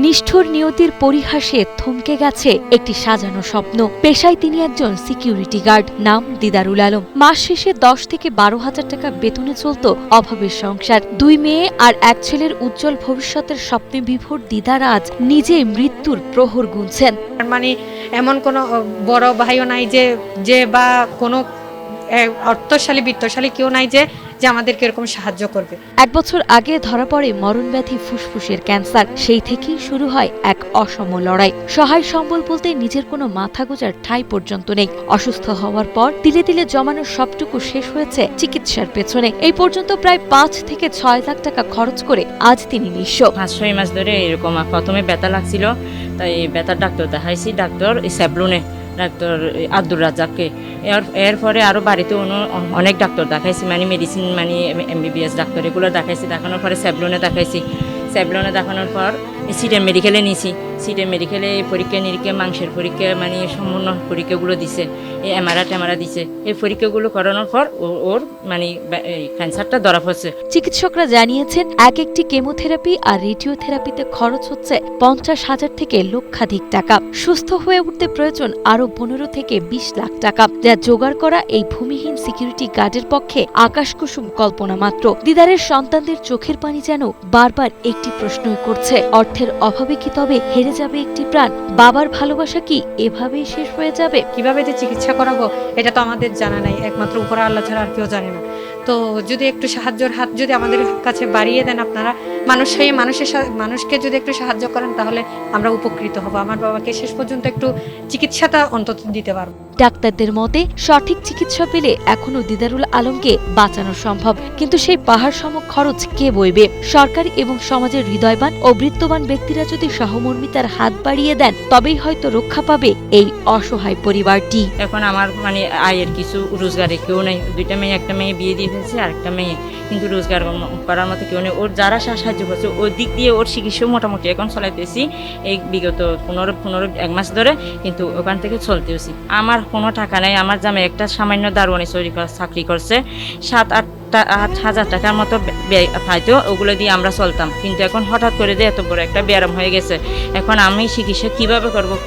নিষ্ঠুর নিয়তির পরিহাসে থমকে গেছে একটি সাজানো স্বপ্ন। পেশায় তিনি একজন সিকিউরিটি গার্ড, নাম দিদারুল আলম। মাস শেষে 10 থেকে 12,000 টাকা বেতনে চলত অভাবের সংসার। 2 মেয়ে আর 1 ছেলের উজ্জ্বল ভবিষ্যতের স্বপ্নে বিভোর দিদার আজ নিজে মৃত্যুর প্রহর গুনছেন। মানে এমন কোনো বড় ভাইও নাই যে বা কোনো অর্থশালী বিত্তশালী কেউ নাই যে আমাদেরকে এরকম সাহায্য করবে। 1 বছর আগে ধরা পড়ে মরণব্যাধি ফুসফুসের ক্যান্সার। সেই থেকেই শুরু হয় এক অসম লড়াই। সহায় সম্বল বলতে নিজের কোনো মাথা গোঁজার ঠাঁই পর্যন্ত নেই। অসুস্থ হওয়ার পর তিলে তিলে জমানো সবটুকু শেষ হয়েছে চিকিৎসার পেছনে। এই পর্যন্ত প্রায় 5 থেকে 6 লাখ টাকা খরচ করে আজ তিনি নিঃস্ব। 5-6 মাস ধরে এরকম প্রথমে ব্যথা লাগছিল, তাই ব্যথার ডাক্তার দেখাইছি, ডাক্তার স্যাবলুনে, ডাক্তার আব্দুর রাজ্জাককে। এরপরে আরও বাড়িতে অনেক ডাক্তার দেখাইছি, মানে মেডিসিন, মানে MBBS ডাক্তার, এগুলো দেখাইছি। দেখানোর পরে স্যাবলুনে দেখাইছি। স্যাবলুনে দেখানোর পর সিডেম মেডিকেলে নিয়েছি। সিডেম মেডিকেলে পরীক্ষা নিরীক্ষা, মাংসের পরীক্ষা, মানে সম্পূর্ণ পরীক্ষাগুলো দিছে, এই এমআরআই দিছে। এই পরীক্ষাগুলো করানোর পর ওর মানে ক্যান্সারটা ধরা পড়ছে। চিকিৎসকরা জানিয়েছেন একটি কেমোথেরাপি আর রেডিওথেরাপিতে খরচ হচ্ছে 50,000 থেকে লক্ষাধিক টাকা। সুস্থ হয়ে উঠতে প্রয়োজন আরও 15 থেকে 20 লাখ টাকা, যা জোগাড় করা এই ভূমিহীন সিকিউরিটি গার্ডের পক্ষে আকাশকুসুম কল্পনা মাত্র। দিদারের সন্তানদের চোখের পানি যেন বারবার একটি প্রশ্নই করছে, অর্থের অভাবে কি তবে হেরে যাবে একটি প্রাণ? বাবার ভালোবাসা কি এভাবেই শেষ হয়ে যাবে? কিভাবে যে চিকিৎসা করাবো এটা তো আমাদের জানা নাই, একমাত্র উপর আল্লাহ ছাড়া আর কেউ জানে না। তো যদি একটু সাহায্যের হাত যদি আমাদের কাছে বাড়িয়ে দেন আপনারা, মানুষ হয়ে মানুষকে যদি একটু সাহায্য করেন, তাহলে আমরা উপকৃত হব। আমার বাবাকে শেষ পর্যন্ত একটু চিকিৎসাটা অন্তত দিতে পারবো। ডাক্তারদের মতে সঠিক চিকিৎসা পেলে এখনো দিদারুল আলমকে বাঁচানো সম্ভব, কিন্তু সেই পাহাড় সম খরচ কে বইবে? সরকার এবং সমাজের হৃদয়বান ও বৃত্তবান ব্যক্তিরা যদি সহমর্মিতার হাত বাড়িয়ে দেন, তবেই হয়তো রক্ষা পাবে এই অসহায় পরিবারটি। এখন আমার মানে আয়ের কিছু রোজগারে কেউ নেই। 2টা মেয়ে, একটা মেয়ে বিয়ে দিয়ে ফেলছে, আরেকটা মেয়ে কিন্তু রোজগার করার মতো কেউ নেই। ওর যারা সাহায্য করছে ওর দিক দিয়ে ওর চিকিৎসা মোটামুটি এখন চলাইতেছি এই বিগত 1 মাস ধরে, কিন্তু ওখান থেকে চলতেছি। আমার কোনো টাকা নেই। আমার জামাই একটা সামান্য দারোয়ানি চাকরি করছে, 7-8 হাজার টাকার মতো পাইতো, ওগুলো দিয়ে আমরা চলতাম। কিন্তু এখন হঠাৎ করে দিয়ে এত বড় একটা ব্যায়াম হয়ে গেছে। এখন আমি চিকিৎসা কিভাবে করব?